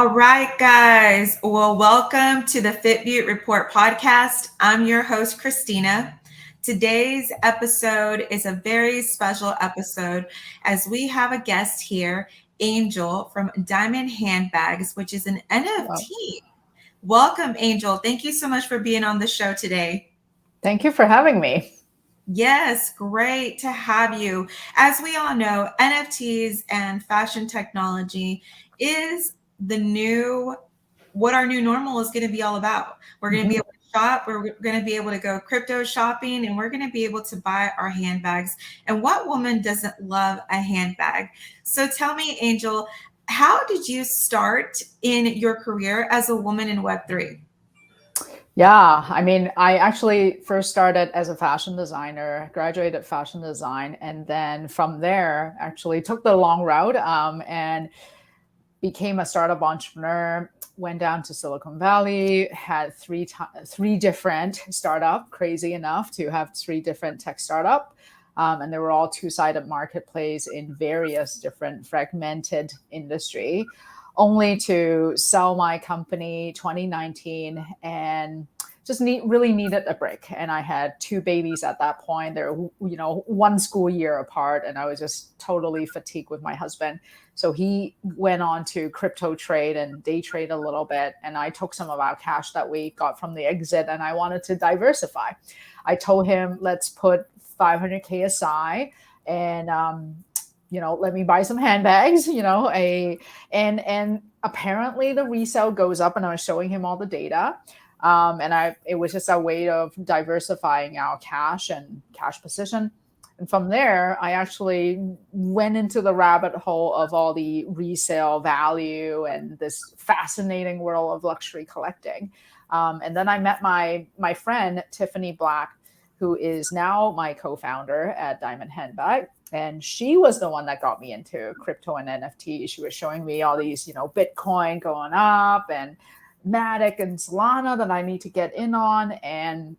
All right, guys. Well, welcome to the Fit Beaute Report Podcast. I'm your host, Christina. Today's episode is a very special episode as we have a guest here, Angel from Diamond Handbags, which is an Well, NFT. Welcome, Angel. Thank you so much for being on the show today. thank you for having me. Yes, great to have you. As we all know, NFTs and fashion technology is the new, what our new normal is going to be all about. We're going to be Mhm. able to shop, we're going to be able to go crypto shopping, and we're going to be able to buy our handbags. And what woman doesn't love a handbag? So tell me, Angel, how did you start in your career as a woman in Web3? Yeah, I mean, I actually first started as a fashion designer, graduated fashion design, and then from there, actually took the long route and became a startup entrepreneur. Went down to Silicon Valley, had three different startup. Crazy enough to have three different tech startup, and they were all two-sided marketplace in various different fragmented industry. Only to sell my company 2019 and just really needed a break. And I had two babies at that point. They're, one school year apart, and I was just totally fatigued with my husband. So he went on to crypto trade and day trade a little bit. And I took some of our cash that we got from the exit and I wanted to diversify. I told him, let's put 500K aside and, let me buy some handbags, and apparently the resale goes up, and I was showing him all the data. It was just a way of diversifying our cash and cash position. And from there, I actually went into the rabbit hole of all the resale value and this fascinating world of luxury collecting. And then I met my friend, Tiffany Black, who is now my co-founder at DiamondHandBag. And she was the one that got me into crypto and NFT. She was showing me all these, Bitcoin going up and Matic and Solana that I need to get in on. And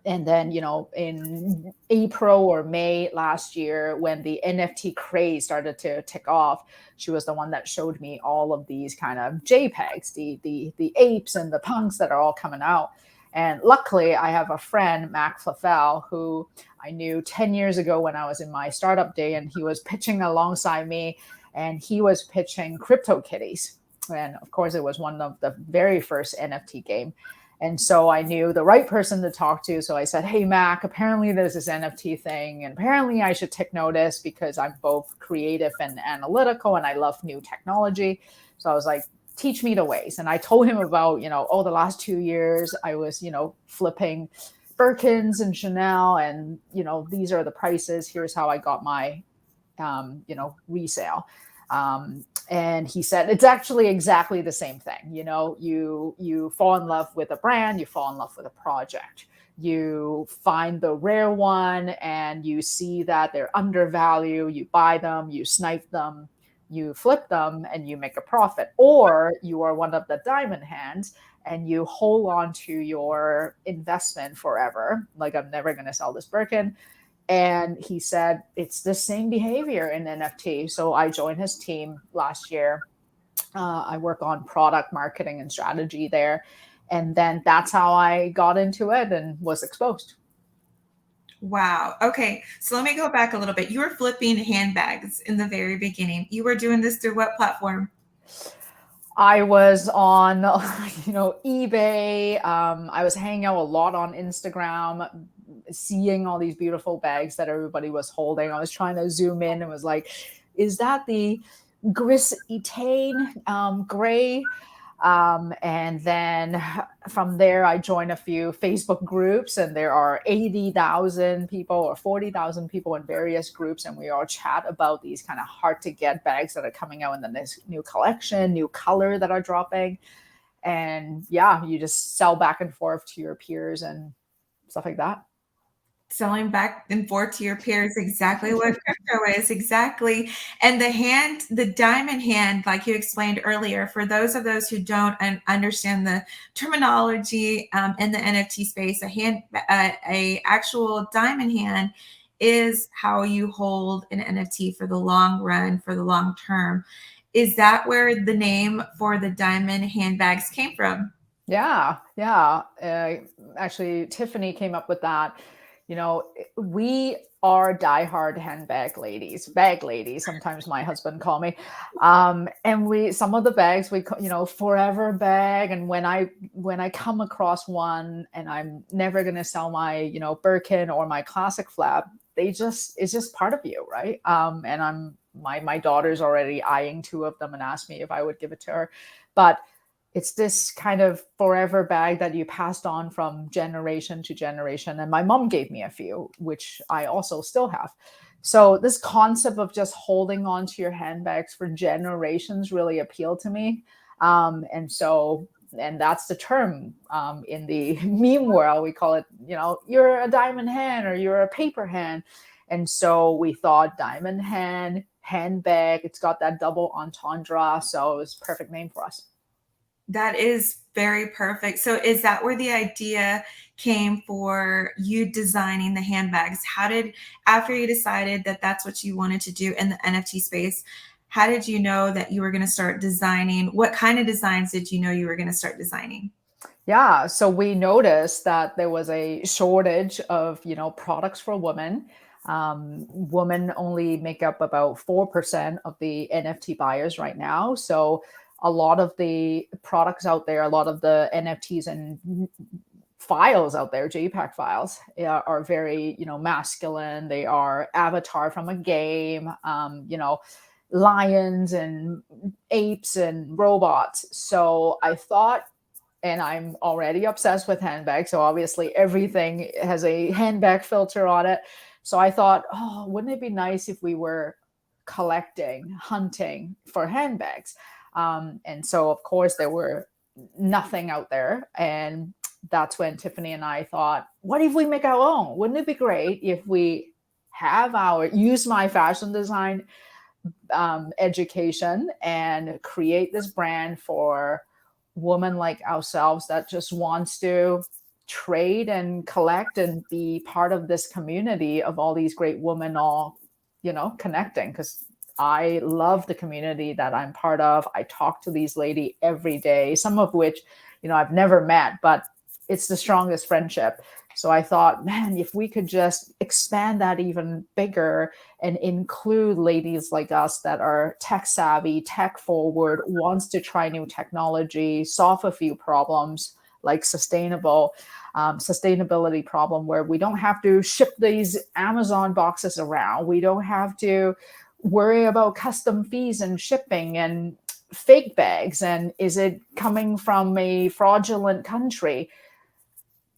then, in April or May last year, when the NFT craze started to tick off, she was the one that showed me all of these kind of JPEGs, the apes and the punks that are all coming out. And luckily, I have a friend, Mac Flafel, who I knew 10 years ago when I was in my startup day, and he was pitching alongside me, and he was pitching Crypto Kitties. And of course, it was one of the very first NFT game. And so I knew the right person to talk to. So I said, hey, Mac, apparently there's this NFT thing. And apparently I should take notice because I'm both creative and analytical and I love new technology. So I was like, teach me the ways. And I told him about, the last 2 years I was, flipping Birkins and Chanel. And, these are the prices. Here's how I got my, resale. And he said, it's actually exactly the same thing. You fall in love with a brand, you fall in love with a project. You find the rare one and you see that they're undervalued. You buy them, you snipe them, you flip them, and you make a profit. Or you are one of the diamond hands and you hold on to your investment forever. Like, I'm never going to sell this Birkin. And he said, it's the same behavior in NFT. So I joined his team last year. I work on product marketing and strategy there. And then that's how I got into it and was exposed. Wow. Okay. So let me go back a little bit. You were flipping handbags in the very beginning. You were doing this through what platform? I was on, eBay. I was hanging out a lot on Instagram, seeing all these beautiful bags that everybody was holding. I was trying to zoom in and was like, is that the Gris Etain gray? And then from there, I joined a few Facebook groups, and there are 80,000 people or 40,000 people in various groups. And we all chat about these kind of hard to get bags that are coming out in the next new collection, new color that are dropping. And yeah, you just sell back and forth to your peers and stuff like that. Selling back and forth to your peers, exactly what crypto is, exactly. And the diamond hand, like you explained earlier, for those who don't understand the terminology in the NFT space, a actual diamond hand is how you hold an NFT for the long run, for the long term. is that where the name for the diamond handbags came from? Yeah. Actually, Tiffany came up with that. We are diehard bag ladies. Sometimes my husband call me. And some of the bags forever bag. And when I come across one and I'm never going to sell my, Birkin or my classic flap, it's just part of you. Right. And my daughter's already eyeing two of them and asked me if I would give it to her. But it's this kind of forever bag that you passed on from generation to generation. And my mom gave me a few, which I also still have. So this concept of just holding on to your handbags for generations really appealed to me. And that's the term in the meme world. We call it, you're a diamond hand or you're a paper hand. And so we thought diamond handbag, it's got that double entendre. So it was a perfect name for us. That is very perfect. So is that where the idea came for you designing the handbags? After you decided that that's what you wanted to do in the NFT space, how did you know that you were going to start designing? What kind of designs did you know you were going to start designing? Yeah, so we noticed that there was a shortage of, products for women. Women only make up about 4% of the NFT buyers right now. So a lot of the products out there, a lot of the NFTs and files out there, JPEG files, are very, masculine. They are avatar from a game, lions and apes and robots. So I thought, and I'm already obsessed with handbags. So obviously everything has a handbag filter on it. So I thought, oh, wouldn't it be nice if we were hunting for handbags? And so, of course, there were nothing out there. And that's when Tiffany and I thought, what if we make our own? Wouldn't it be great if we use my fashion design education and create this brand for women like ourselves that just wants to trade and collect and be part of this community of all these great women all, connecting, because I love the community that I'm part of. I talk to these ladies every day, some of which, I've never met, but it's the strongest friendship. So I thought, man, if we could just expand that even bigger and include ladies like us that are tech savvy, tech forward, wants to try new technology, solve a few problems like sustainability problem where we don't have to ship these Amazon boxes around. We don't have to worry about custom fees and shipping and fake bags. And is it coming from a fraudulent country?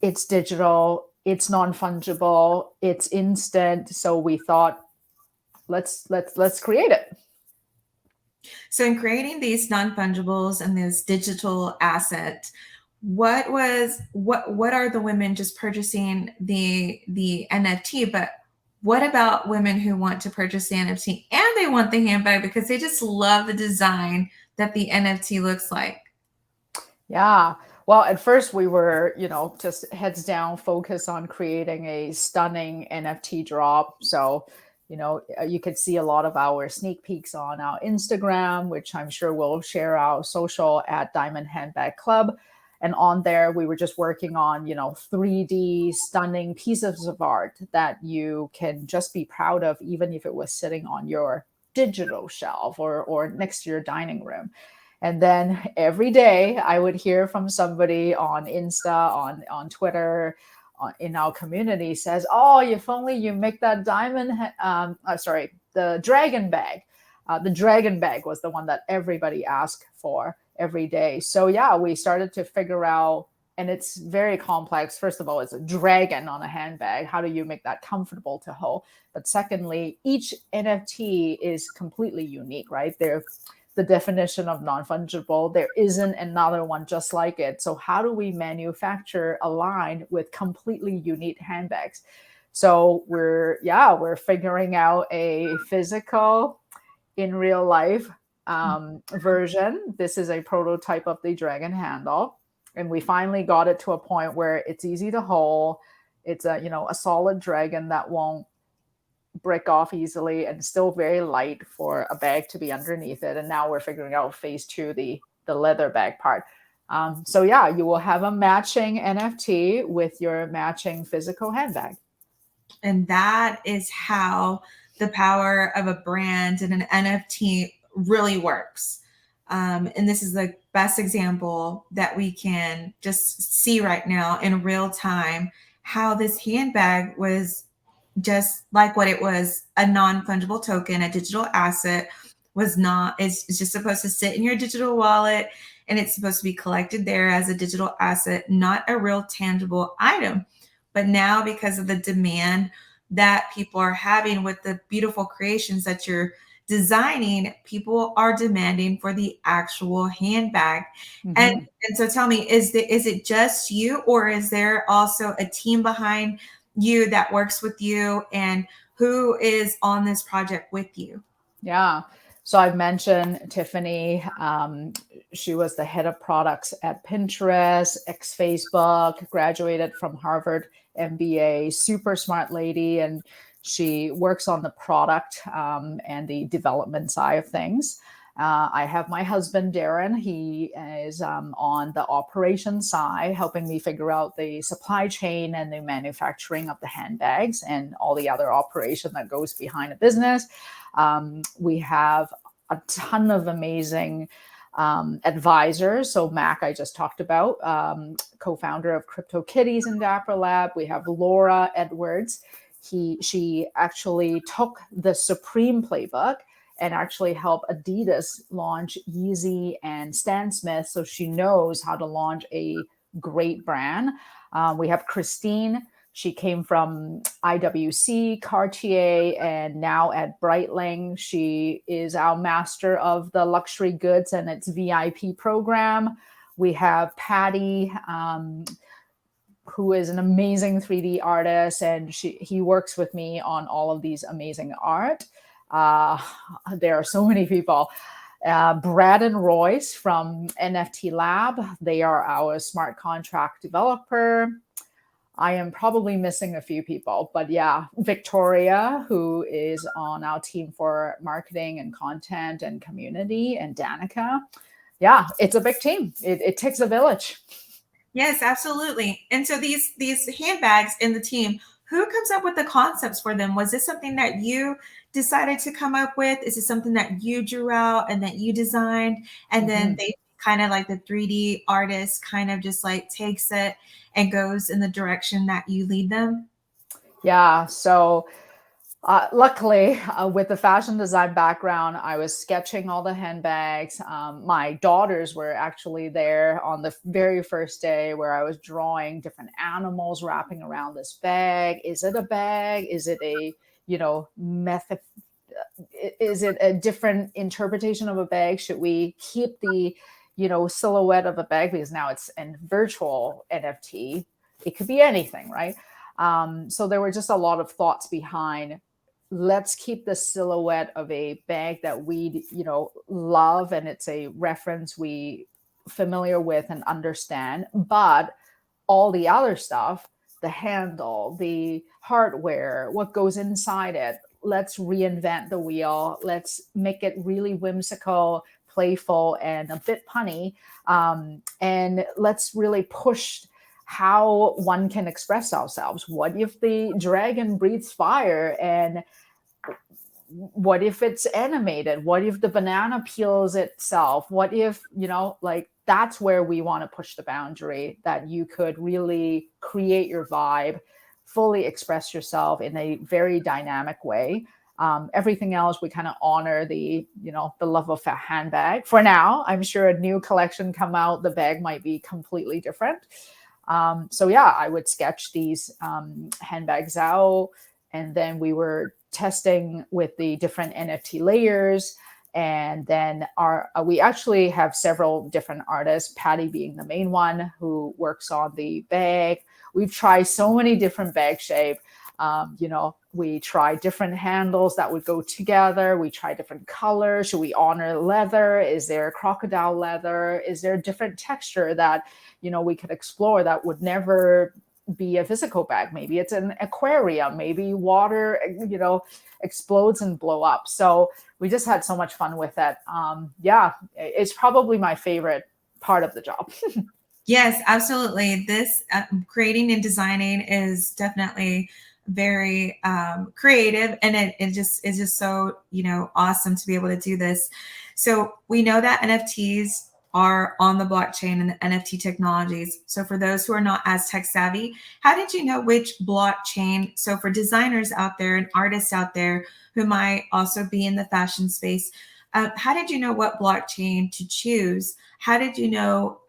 It's digital, it's non-fungible, it's instant. So we thought, let's create it. So in creating these non-fungibles and this digital asset, what are the women just purchasing the NFT, but what about women who want to purchase the NFT and they want the handbag because they just love the design that the NFT looks like? Yeah. Well, at first we were, just heads down, focus on creating a stunning NFT drop. So, you could see a lot of our sneak peeks on our Instagram, which I'm sure we'll share our social at Diamond Handbag Club. And on there, we were just working on, 3D stunning pieces of art that you can just be proud of, even if it was sitting on your digital shelf or next to your dining room. And then every day I would hear from somebody on Insta, on Twitter, in our community says, oh, if only you make that the dragon bag. The dragon bag was the one that everybody asked for every day. So yeah, we started to figure out, and it's very complex. First of all, it's a dragon on a handbag. How do you make that comfortable to hold? But secondly, each NFT is completely unique, right? The definition of non-fungible, there isn't another one just like it. So how do we manufacture a line with completely unique handbags? So we're figuring out a physical in real life version. This is a prototype of the dragon handle. And we finally got it to a point where it's easy to hold. It's a solid dragon that won't break off easily and still very light for a bag to be underneath it. And now we're figuring out phase two, the leather bag part. So yeah, you will have a matching NFT with your matching physical handbag. And that is how the power of a brand and an NFT really works. And this is the best example that we can just see right now in real time how this handbag was just like what it was, a non-fungible token, a digital asset. Was not, it's just supposed to sit in your digital wallet, and it's supposed to be collected there as a digital asset, not a real tangible item. But now, because of the demand that people are having with the beautiful creations that you're designing, people are demanding for the actual handbag. And Mm-hmm. and so tell me, is it just you, or is there also a team behind you that works with you, and who is on this project with you? Yeah. So I've mentioned Tiffany. She was the head of products at Pinterest, ex-Facebook, graduated from Harvard MBA, super smart lady. And she works on the product and the development side of things. I have my husband, Darren. He is on the operations side, helping me figure out the supply chain and the manufacturing of the handbags and all the other operation that goes behind a business. We have a ton of amazing advisors. So Mac, I just talked about, co-founder of CryptoKitties and Dapper Lab. We have Laura Edwards. She actually took the Supreme playbook and actually helped Adidas launch Yeezy and Stan Smith. So she knows how to launch a great brand. We have Christine. She came from IWC, Cartier, and now at Breitling. She is our master of the luxury goods and its VIP program. We have Patty, who is an amazing 3D artist, and he works with me on all of these amazing art. There are so many people. Brad and Royce from NFT Lab. They are our smart contract developer. I am probably missing a few people, but yeah, Victoria, who is on our team for marketing and content and community, and Danica. Yeah, it's a big team. It takes a village. Yes, absolutely. And so these handbags in the team, who comes up with the concepts for them? Was this something that you decided to come up with? Is it something that you drew out and that you designed? And then they kind of like the 3D artist kind of just like takes it and goes in the direction that you lead them? Yeah. So luckily, with the fashion design background, I was sketching all the handbags. My daughters were actually there on the very first day where I was drawing different animals wrapping around this bag. Is it a bag? Is it a, method? Is it a different interpretation of a bag? Should we keep the, silhouette of a bag because now it's a virtual NFT? It could be anything, right? So there were just a lot of thoughts behind, let's keep the silhouette of a bag that we, love, and it's a reference we familiar with and understand, but all the other stuff, the handle, the hardware, what goes inside it, let's reinvent the wheel. Let's make it really whimsical, playful, and a bit punny. And let's really push how one can express ourselves. What if the dragon breathes fire? And what if it's animated? What if the banana peels itself? What if, that's where we want to push the boundary, that you could really create your vibe, fully express yourself in a very dynamic way. Everything else, we kind of honor the love of a handbag. For now, I'm sure a new collection come out, the bag might be completely different. So yeah, I would sketch these handbags out, and then we were testing with the different NFT layers. And then we actually have several different artists, Patty being the main one, who works on the bag. We've tried so many different bag shape. We try different handles that would go together. We try different colors. Should we honor leather? Is there crocodile leather? Is there a different texture that, we could explore that would never be a physical bag. Maybe it's an aquarium. Maybe water, explodes and blow up. So we just had so much fun with it. Yeah, it's probably my favorite part of the job. Yes, absolutely. This creating and designing is definitely very creative, and it just is just so awesome to be able to do this. So we know that NFTs are on the blockchain and the NFT technologies. So for those who are not as tech savvy, how did you know which blockchain? So for designers out there and artists out there who might also be in the fashion space, how did you know what blockchain to choose? How did you know?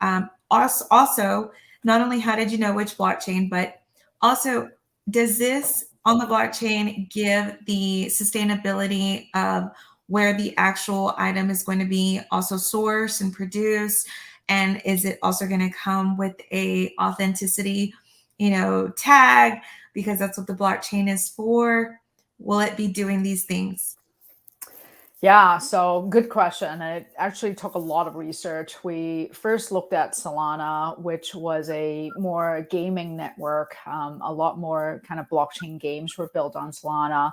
Also, not only how did you know which blockchain, but also does this on the blockchain give the sustainability of where the actual item is going to be also sourced and produced? And is it also going to come with a authenticity, tag? Because that's what the blockchain is for. Will it be doing these things? Yeah, so good question. It actually took a lot of research. We first looked at Solana, which was a more gaming network. A lot more kind of blockchain games were built on Solana.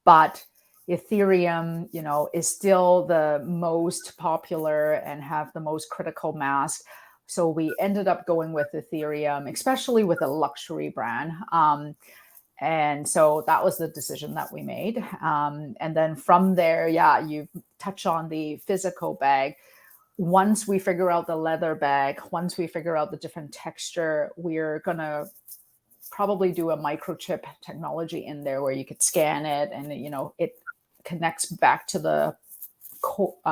But Ethereum, is still the most popular and have the most critical mass. So we ended up going with Ethereum, especially with a luxury brand. And so that was the decision that we made. And then from there, yeah, you touch on the physical bag. Once we figure out the leather bag, once we figure out the different texture, we're going to probably do a microchip technology in there where you could scan it and, it connects back to the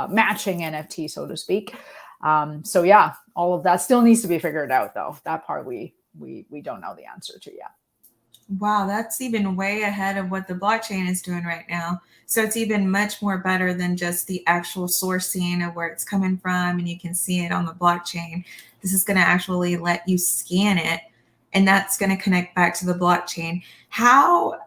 matching NFT, so to speak. So yeah, all of that still needs to be figured out, though. That part we don't know the answer to yet. Wow, that's even way ahead of what the blockchain is doing right now. So it's even much more better than just the actual sourcing of where it's coming from, and you can see it on the blockchain. This is going to actually let you scan it, and that's going to connect back to the blockchain. How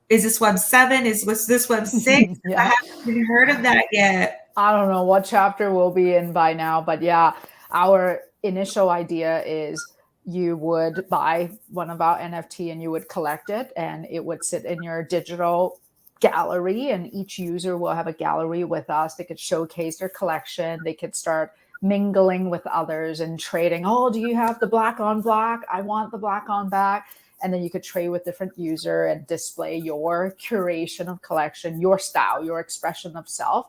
is this Web 7? Was this Web 6? Yeah. I haven't even heard of that yet. I don't know what chapter we'll be in by now, but yeah, our initial idea is you would buy one of our NFT and you would collect it, and it would sit in your digital gallery, and each user will have a gallery with us. They could showcase their collection. They could start mingling with others and trading. Oh, do you have the black on black? I want the black on black. And then you could trade with different user and display your curation of collection, your style, your expression of self.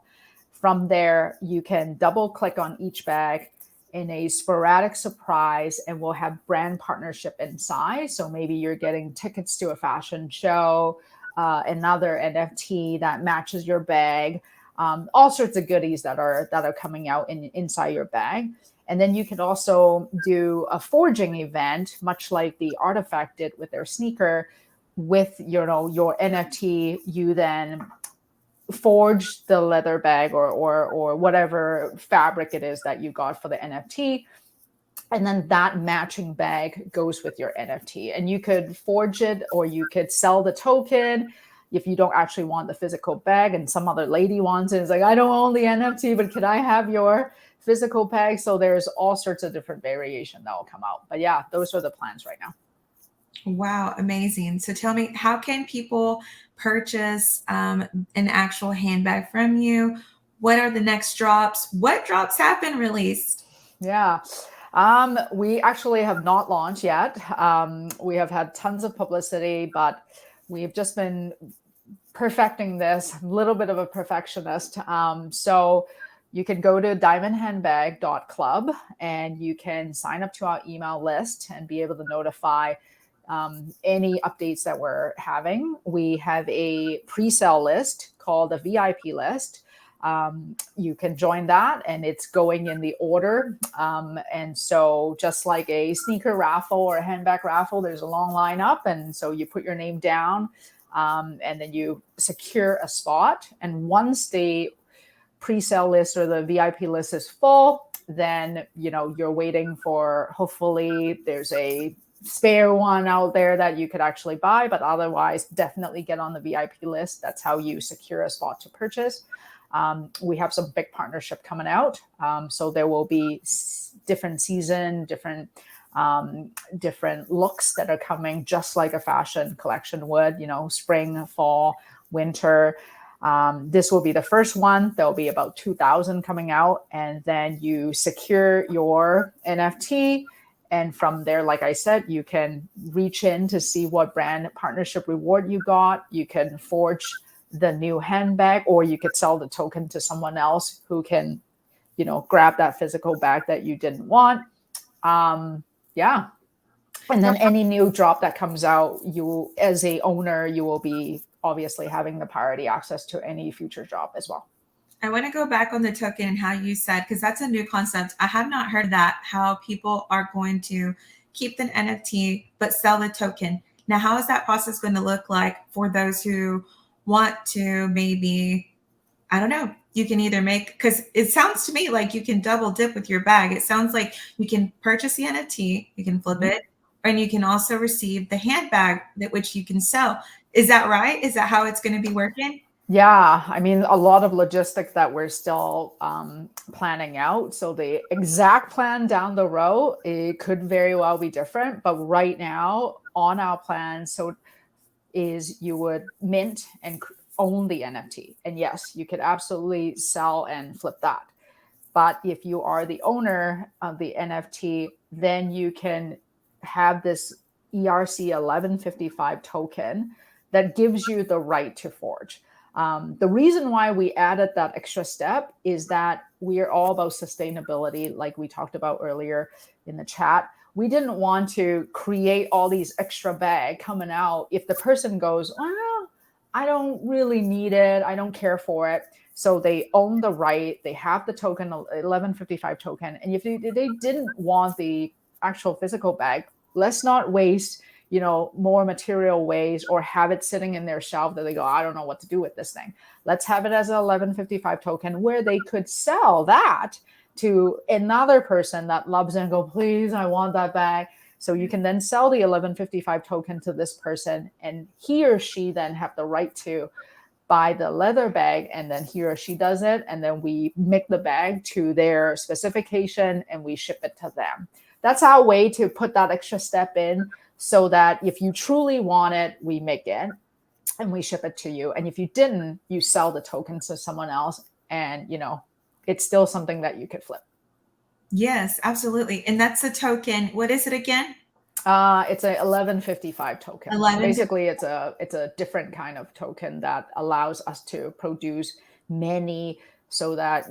From there, you can double click on each bag in a sporadic surprise, and we'll have brand partnership inside. So maybe you're getting tickets to a fashion show, another NFT that matches your bag, all sorts of goodies that are coming out inside your bag. And then you could also do a forging event, much like the Artifact did with their sneaker. With your NFT, you then forge the leather bag or whatever fabric it is that you got for the NFT. And then that matching bag goes with your NFT. And you could forge it, or you could sell the token if you don't actually want the physical bag and some other lady wants it. It's like, I don't own the NFT, but can I have your physical bag? So there's all sorts of different variation that will come out. But yeah, those are the plans right now. Wow, amazing. So tell me, how can people purchase an actual handbag from you? What are the next drops? What drops have been released? Yeah. We actually have not launched yet. We have had tons of publicity, but we've just been perfecting this, a little bit of a perfectionist. So you can go to diamondhandbag.club and you can sign up to our email list and be able to notify any updates that we're having. We have a pre-sale list called a VIP list. You can join that, and it's going in the order. And so just like a sneaker raffle or a handbag raffle, there's a long lineup. And so you put your name down, and then you secure a spot. And once the pre-sale list or the VIP list is full, then, you're waiting for, hopefully there's a spare one out there that you could actually buy, but otherwise definitely get on the VIP list. That's how you secure a spot to purchase. We have some big partnership coming out. So there will be different season, different different looks that are coming, just like a fashion collection would, spring, fall, winter. This will be the first one. There'll be about 2,000 coming out, and then you secure your NFT. And from there, like I said, you can reach in to see what brand partnership reward you got. You can forge the new handbag, or you could sell the token to someone else who can, grab that physical bag that you didn't want. Yeah. And then any new drop that comes out, you, as a owner, you will be obviously having the priority access to any future drop as well. I want to go back on the token and how you said, because that's a new concept. I have not heard that, how people are going to keep the NFT but sell the token. Now, how is that process going to look like for those who want to maybe, I don't know, you can either make, because it sounds to me like you can double dip with your bag. It sounds like you can purchase the NFT, you can flip it, and you can also receive the handbag that which you can sell. Is that right? Is that how it's going to be working? Yeah, I mean, a lot of logistics that we're still planning out. So the exact plan down the road, it could very well be different. But right now on our plan, so is you would mint and own the NFT. And yes, you could absolutely sell and flip that. But if you are the owner of the NFT, then you can have this ERC 1155 token that gives you the right to forge. The reason why we added that extra step is that we are all about sustainability, like we talked about earlier in the chat. We didn't want to create all these extra bags coming out if the person goes, well, I don't really need it, I don't care for it. So they own the right, they have the token, 1155 token. And if they didn't want the actual physical bag, let's not waste more material ways or have it sitting in their shelf that they go, I don't know what to do with this thing. Let's have it as a 1155 token where they could sell that to another person that loves it and go, please, I want that bag. So you can then sell the 1155 token to this person, and he or she then have the right to buy the leather bag, and then he or she does it. And then we make the bag to their specification and we ship it to them. That's our way to put that extra step in, so that if you truly want it, we make it and we ship it to you. And if you didn't, you sell the tokens to someone else, and it's still something that you could flip. Yes, absolutely. And that's the token. What is it again? It's a 1155 token. Basically, it's a different kind of token that allows us to produce many, so that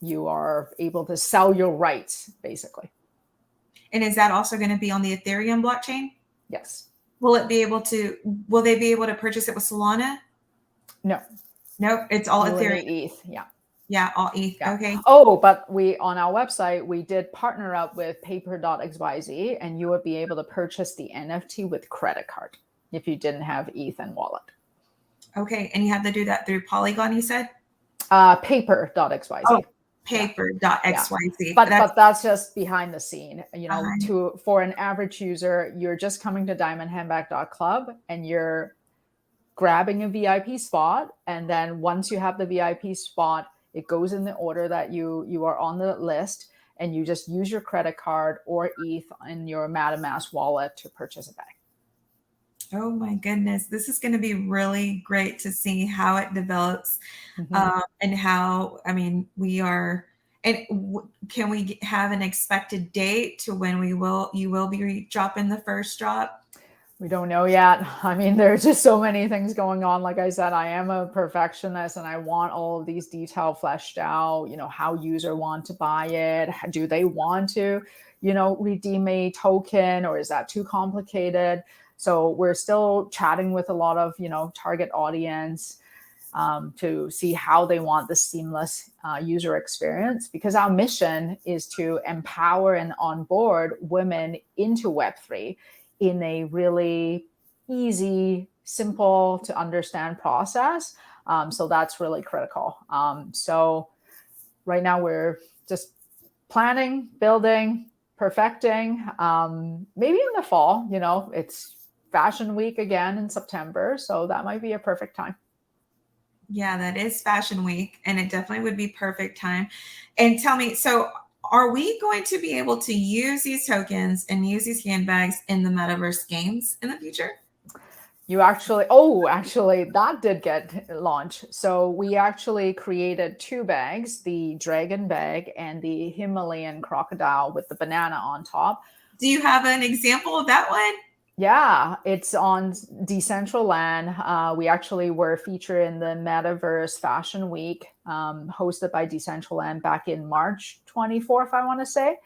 you are able to sell your rights, basically. And is that also going to be on the Ethereum blockchain? Yes. Will they be able to purchase it with Solana? No. Nope. It's all Ethereum. ETH. Yeah. Yeah, all ETH. Yeah. Okay. Oh, but on our website, we did partner up with paper.xyz, and you would be able to purchase the NFT with credit card if you didn't have ETH and wallet. Okay. And you have to do that through Polygon, you said? Paper.xyz. Oh, paper.xyz. Yeah. But that's just behind the scene. For an average user, you're just coming to diamondhandbag.club and you're grabbing a VIP spot. And then once you have the VIP spot, it goes in the order that you are on the list, and you just use your credit card or ETH in your MetaMask wallet to purchase a bag. Oh my goodness. This is going to be really great to see how it develops. And how, we are, and can we have an expected date to when you will be dropping the first drop? We don't know yet. There's just so many things going on. Like I said, I am a perfectionist and I want all of these details fleshed out, how user want to buy it. Do they want to, redeem a token, or is that too complicated? So we're still chatting with a lot of, target audience to see how they want the seamless user experience, because our mission is to empower and onboard women into Web3 in a really easy, simple to understand process. So that's really critical. So right now we're just planning, building, perfecting. Maybe in the fall, it's Fashion Week again in September. So that might be a perfect time. Yeah, that is Fashion Week, and it definitely would be perfect time. And tell me, so are we going to be able to use these tokens and use these handbags in the metaverse games in the future? Actually, that did get launched. So we actually created two bags, the dragon bag and the Himalayan crocodile with the banana on top. Do you have an example of that one? Yeah, it's on Decentraland. We actually were featured in the Metaverse Fashion Week, hosted by Decentraland back in March 24th, I want to say.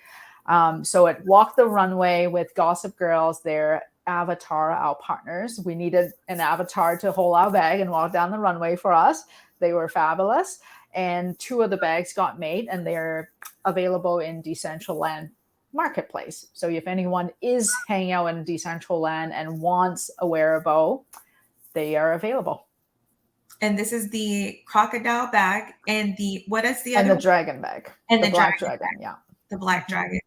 So it walked the runway with Gossip Girls, their avatar, our partners. We needed an avatar to hold our bag and walk down the runway for us. They were fabulous. And two of the bags got made, and they're available in Decentraland marketplace. So if anyone is hanging out in Decentraland and wants a wearable, they are available. And this is the crocodile bag and what is the other? And the dragon bag. And the black dragon, yeah. The black dragon.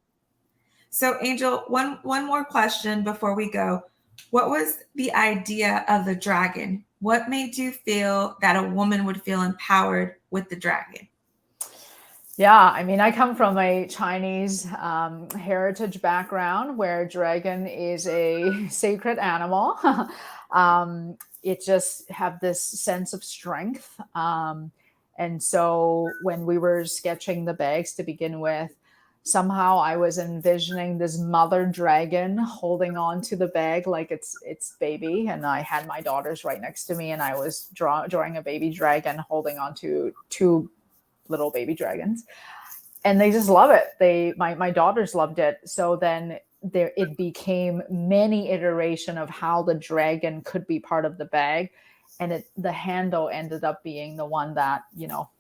So Angel, one more question before we go. What was the idea of the dragon? What made you feel that a woman would feel empowered with the dragon? Yeah, I mean, I come from a Chinese heritage background where dragon is a sacred animal. It just have this sense of strength. And so when we were sketching the bags to begin with, somehow I was envisioning this mother dragon holding on to the bag like it's baby. And I had my daughters right next to me, and I was drawing a baby dragon holding on to two little baby dragons, and they just love it. My daughters loved it. So then it became many iteration of how the dragon could be part of the bag, and the handle ended up being the one that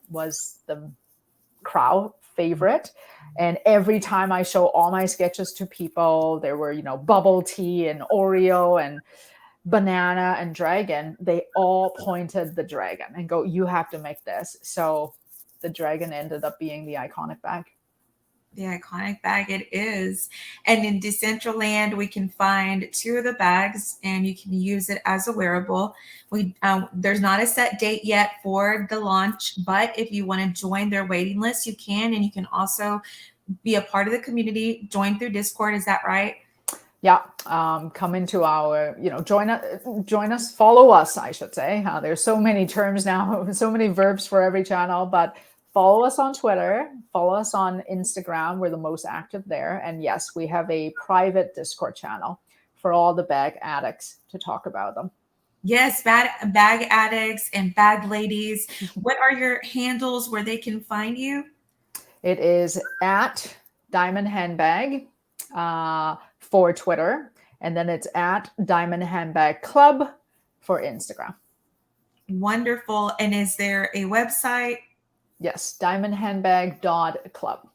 was the crowd favorite. And every time I show all my sketches to people, there were bubble tea and Oreo and banana and dragon. They all pointed the dragon and go, "You have to make this." So the dragon ended up being the iconic bag. The iconic bag it is. And in Decentraland, we can find two of the bags, and you can use it as a wearable. There's not a set date yet for the launch, but if you want to join their waiting list, you can. And you can also be a part of the community, join through Discord. Is that right? Yeah. Come into our, join us, follow us, I should say. There's so many terms now, so many verbs for every channel, but follow us on Twitter, follow us on Instagram. We're the most active there. And yes, we have a private Discord channel for all the bag addicts to talk about them. Yes, bag addicts and bag ladies. What are your handles where they can find you? It is at DiamondHandBag for Twitter. And then it's at DiamondHandBag Club for Instagram. Wonderful. And is there a website? Yes, diamondhandbag.club.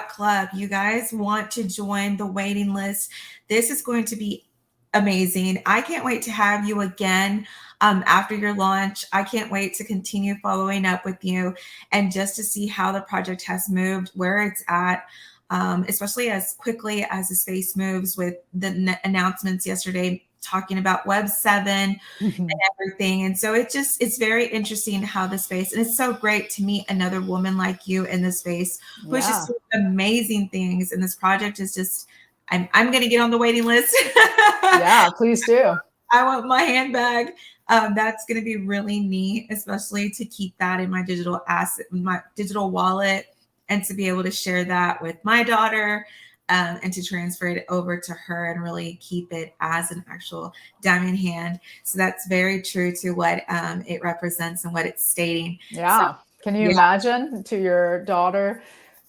.club. You guys want to join the waiting list. This is going to be amazing. I can't wait to have you again after your launch. I can't wait to continue following up with you and just to see how the project has moved, where it's at, especially as quickly as the space moves with the announcements yesterday talking about Web 7 and everything. And so it's very interesting how the space, and it's so great to meet another woman like you in the space who's just doing amazing things. And this project is just, I'm going to get on the waiting list. Yeah, please do. I want my handbag. That's going to be really neat, especially to keep that in my digital asset, my digital wallet, and to be able to share that with my daughter. And to transfer it over to her and really keep it as an actual diamond hand. So that's very true to what it represents and what it's stating. Yeah. So, can you imagine to your daughter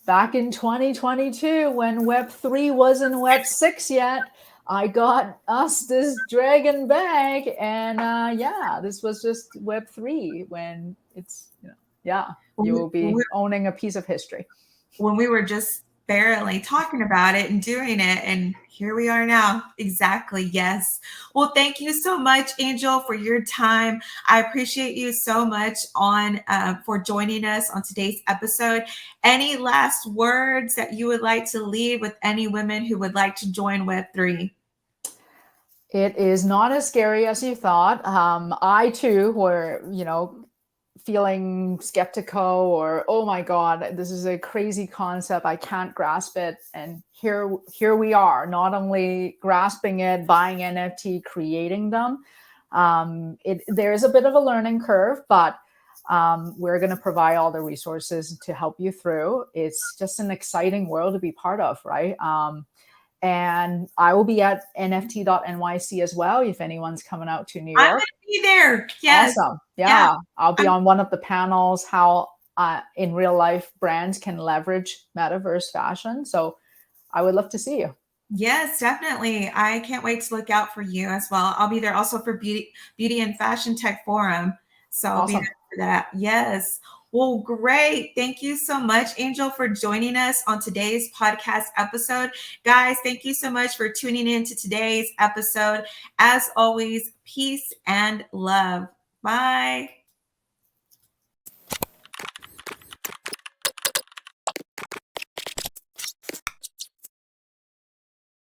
back in 2022 when Web 3 wasn't Web 6 yet? I got us this dragon bag, and this was just Web 3 when it's, you will be owning a piece of history. When we were just barely talking about it and doing it, and here we are now. Exactly. Yes. Well, thank you so much, Angel, for your time. I appreciate you so much for joining us on today's episode. Any last words that you would like to leave with any women who would like to join Web3? It is not as scary as you thought. I too were, feeling skeptical or, oh my God, this is a crazy concept, I can't grasp it. And here we are, not only grasping it, buying NFT, creating them. There is a bit of a learning curve, but we're going to provide all the resources to help you through. It's just an exciting world to be part of, right? And I will be at nft.nyc as well if anyone's coming out to New I'm York. going to be there. Yes. Awesome. Yeah. I'll be on one of the panels, how in real life brands can leverage metaverse fashion. So I would love to see you. Yes, definitely. I can't wait to look out for you as well. I'll be there also for Beauty and Fashion Tech Forum. So I'll be Awesome. there for that. Yes. Well, great. Thank you so much, Angel, for joining us on today's podcast episode. Guys, thank you so much for tuning in to today's episode. As always, peace and love. Bye.